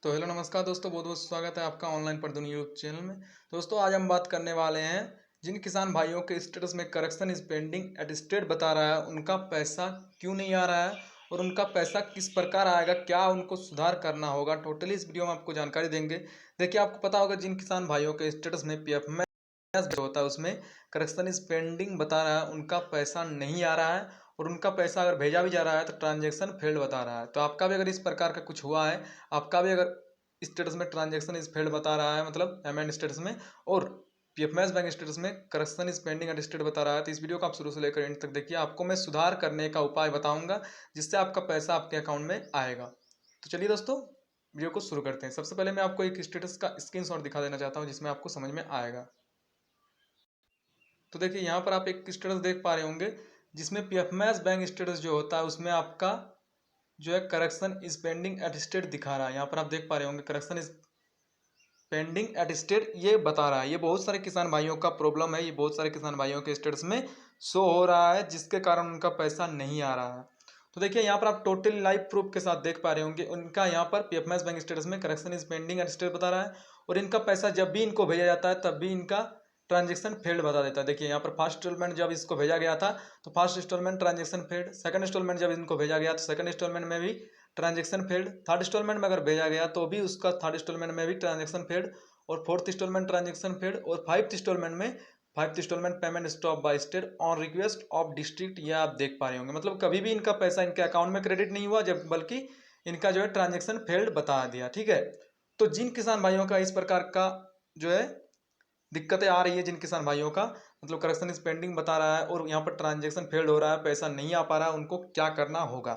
तो हेलो नमस्कार दोस्तों, बहुत बहुत स्वागत है आपका ऑनलाइन पढ़दुन यूट्यूब चैनल में। दोस्तों आज हम बात करने वाले हैं जिन किसान भाइयों के स्टेटस में correction is pending at state बता रहा है उनका पैसा क्यों नहीं आ रहा है और उनका पैसा किस प्रकार आएगा, क्या उनको सुधार करना होगा, टोटली इस वीडियो में आपको जानकारी देंगे। देखिए आपको पता होगा जिन किसान भाइयों के स्टेटस में पीएफ में जो होता है उसमें करेक्शन इज पेंडिंग बता रहा है उनका पैसा नहीं आ रहा है और उनका पैसा अगर भेजा भी जा रहा है तो ट्रांजेक्शन फेल्ड बता रहा है। तो आपका भी अगर इस प्रकार का कुछ हुआ है, आपका भी अगर स्टेटस में ट्रांजेक्शन इज फेल्ड बता रहा है, मतलब पेमेंट स्टेटस में, और पीएफएमएस बैंक स्टेटस में correction is pending at state बता रहा है, तो इस वीडियो को आप शुरू से लेकर एंड तक देखिए। आपको मैं सुधार करने का उपाय बताऊंगा जिससे आपका पैसा आपके अकाउंट में आएगा। तो चलिए दोस्तों वीडियो को शुरू करते हैं। सबसे पहले मैं आपको एक स्टेटस का स्क्रीनशॉट दिखा देना चाहता हूँ जिसमें आपको समझ में आएगा। तो देखिए यहाँ पर आप एक स्टेटस देख पा रहे होंगे जिसमें पीएफएमएस बैंक स्टेटस जो होता है उसमें आपका जो है correction is pending at state दिखा रहा है। यहाँ पर आप देख पा रहे होंगे correction is pending at state ये बता रहा है। ये बहुत सारे किसान भाइयों का प्रॉब्लम है, ये बहुत सारे किसान भाइयों के स्टेटस में शो हो रहा है जिसके कारण उनका पैसा नहीं आ रहा है। तो देखिए यहाँ पर आप टोटल लाइव प्रूफ के साथ देख पा रहे होंगे उनका यहाँ पर पीएफएमएस बैंक स्टेटस में correction is pending at state बता रहा है और इनका पैसा जब भी इनको भेजा जाता है तब भी इनका ट्रांजेक्शन फेल्ड बता देता है। देखिए यहाँ पर फर्स्ट इंस्टॉलमेंट जब इसको भेजा गया था तो first instalment transaction failed, second instalment जब इनको भेजा गया तो सेकंड इंस्टॉलमेंट में भी ट्रांजेक्शन फेल्ड, थर्ड इंस्टॉलमेंट में अगर भेजा गया तो भी उसका थर्ड इंस्टॉलमेंट में भी ट्रांजेक्शन फेल्ड और फोर्थ इंस्टॉलमेंट ट्रांजेक्शन फेल्ड और फाइव्थ इंस्टॉलमेंट में fifth instalment payment stop by state on request of district. ये आप देख पा रहे होंगे, मतलब कभी भी इनका पैसा इनके अकाउंट में क्रेडिट नहीं हुआ जब बल्कि इनका जो है ट्रांजेक्शन फेल्ड बता दिया। ठीक है, तो जिन किसान भाइयों का इस प्रकार का जो है दिक्कतें आ रही है, जिन किसान भाइयों का मतलब करेक्शन इज पेंडिंग बता रहा है और यहाँ पर ट्रांजेक्शन फेल्ड हो रहा है, पैसा नहीं आ पा रहा है, उनको क्या करना होगा।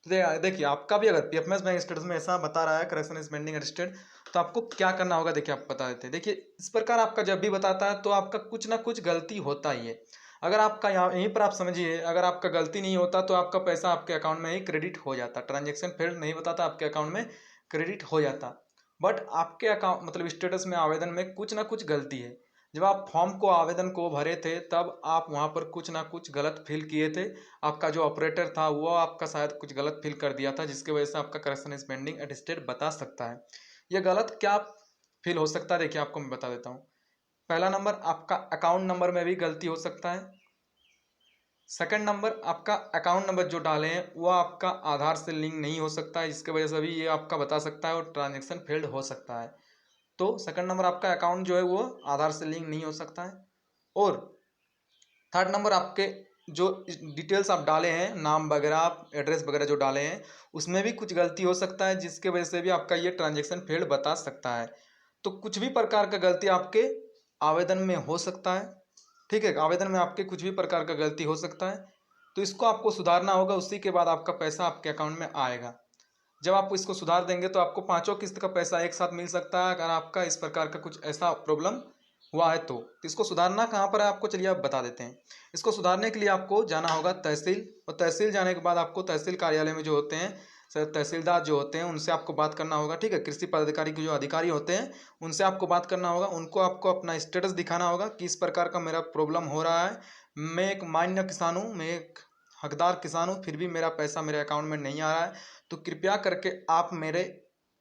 तो देखिए आपका भी अगर पीएफएमएस बैंक स्टेटस में ऐसा बता रहा है correction is pending at state तो आपको क्या करना होगा देखिए आप बता देते हैं। देखिए इस प्रकार आपका जब भी बताता है तो आपका कुछ ना कुछ गलती होता ही है। अगर आपका यहाँ यहीं पर आप समझिए, अगर आपका गलती नहीं होता तो आपका पैसा आपके अकाउंट में ही क्रेडिट हो जाता, ट्रांजेक्शन फेल्ड नहीं बताता, आपके अकाउंट में क्रेडिट हो जाता। बट आपके अकाउंट मतलब स्टेटस में आवेदन में कुछ ना कुछ गलती है। जब आप फॉर्म को आवेदन को भरे थे तब आप वहाँ पर कुछ ना कुछ गलत फिल किए थे, आपका जो ऑपरेटर था वो आपका शायद कुछ गलत फिल कर दिया था जिसकी वजह से आपका correction is pending at state बता सकता है। ये गलत क्या फिल हो सकता है देखिए आपको मैं बता देता हूँ। पहला नंबर आपका अकाउंट नंबर में भी गलती हो सकता है। सेकंड नंबर आपका अकाउंट नंबर जो डाले हैं वो आपका आधार से लिंक नहीं हो सकता है जिसकी वजह से भी ये आपका बता सकता है और ट्रांजेक्शन फेल्ड हो सकता है। तो सेकंड नंबर आपका अकाउंट जो है वो आधार से लिंक नहीं हो सकता है। और थर्ड नंबर आपके जो डिटेल्स आप डाले हैं, नाम वगैरह एड्रेस वगैरह जो डाले हैं उसमें भी कुछ गलती हो सकता है जिसके वजह से भी आपका ये ट्रांजेक्शन फेल्ड बता सकता है। तो कुछ भी प्रकार का गलती आपके आवेदन में हो सकता है। ठीक है, आवेदन में आपके कुछ भी प्रकार का गलती हो सकता है, तो इसको आपको सुधारना होगा, उसी के बाद आपका पैसा आपके अकाउंट में आएगा। जब आप इसको सुधार देंगे तो आपको पांचों किस्त का पैसा एक साथ मिल सकता है अगर आपका इस प्रकार का कुछ ऐसा प्रॉब्लम हुआ है तो इसको सुधारना कहाँ पर है आपको चलिए आप बता देते हैं। इसको सुधारने के लिए आपको जाना होगा तहसील, और तहसील जाने के बाद आपको तहसील कार्यालय में जो होते हैं सर तहसीलदार जो होते हैं उनसे आपको बात करना होगा। ठीक है, कृषि पदाधिकारी के जो अधिकारी होते हैं उनसे आपको बात करना होगा, उनको आपको अपना स्टेटस दिखाना होगा कि इस प्रकार का मेरा प्रॉब्लम हो रहा है, मैं एक मान्य किसान हूँ, मैं एक हकदार किसान हूँ, फिर भी मेरा पैसा मेरे अकाउंट में नहीं आ रहा है, तो कृपया करके आप मेरे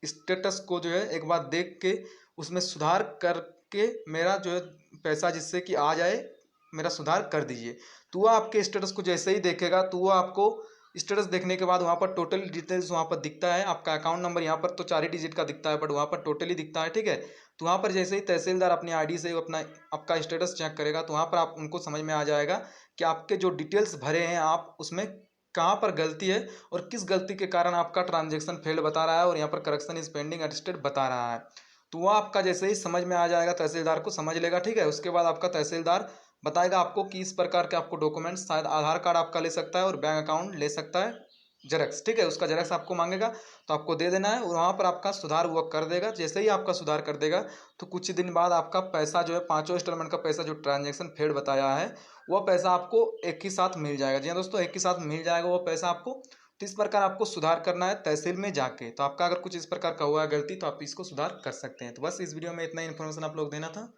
स्टेटस को जो है एक बार देख के उसमें सुधार करके मेरा जो है पैसा जिससे कि आ जाए मेरा सुधार कर दीजिए। तो वो आपके स्टेटस को जैसे ही देखेगा तो वो आपको स्टेटस देखने के बाद वहाँ पर टोटल डिटेल्स वहाँ पर दिखता है, आपका अकाउंट नंबर यहाँ पर तो 4 ही डिजिट का दिखता है बट वहाँ पर टोटली दिखता है। ठीक है, तो वहाँ पर जैसे ही तहसीलदार अपनी आईडी से अपना आपका स्टेटस चेक करेगा तो वहाँ पर आप उनको समझ में आ जाएगा कि आपके जो डिटेल्स भरे हैं आप उसमें कहाँ पर गलती है और किस गलती के कारण आपका ट्रांजेक्शन फेल्ड बता रहा है और यहाँ पर correction is pending at state बता रहा है। तो वो आपका जैसे ही समझ में आ जाएगा, तहसीलदार को समझ लेगा। ठीक है, उसके बाद आपका तहसीलदार बताएगा आपको कि इस प्रकार के आपको डॉक्यूमेंट्स, शायद आधार कार्ड आपका ले सकता है और बैंक अकाउंट ले सकता है जेरॉक्स। ठीक है, उसका जेरॉक्स आपको मांगेगा तो आपको दे देना है और वहाँ पर आपका सुधार वो कर देगा। जैसे ही आपका सुधार कर देगा तो कुछ दिन बाद आपका पैसा जो है पाँचों इंस्टॉलमेंट का पैसा जो ट्रांजेक्शन फेल्ड बताया है वो पैसा आपको एक ही साथ मिल जाएगा। जी हाँ दोस्तों, एक ही साथ मिल जाएगा वो पैसा आपको। तो इस प्रकार आपको सुधार करना है तहसील में जाके। तो आपका अगर कुछ इस प्रकार का हुआ है गलती तो आप इसको सुधार कर सकते हैं। तो बस इस वीडियो में इतना ही इन्फॉर्मेशन आप लोग देना था।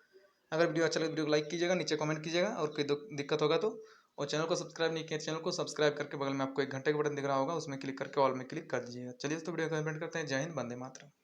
अगर वीडियो अच्छा लगे वीडियो को लाइक कीजिएगा, नीचे कमेंट कीजिएगा और कोई दिक्कत होगा तो, और चैनल को सब्सक्राइब नहीं किया चैनल को सब्सक्राइब करके बगल में आपको एक घंटे का बटन दिख रहा होगा उसमें क्लिक करके ऑल में क्लिक कर दीजिएगा। चलिए तो वीडियो को कमेंट करते हैं। जय हिंद, वंदे मातरम।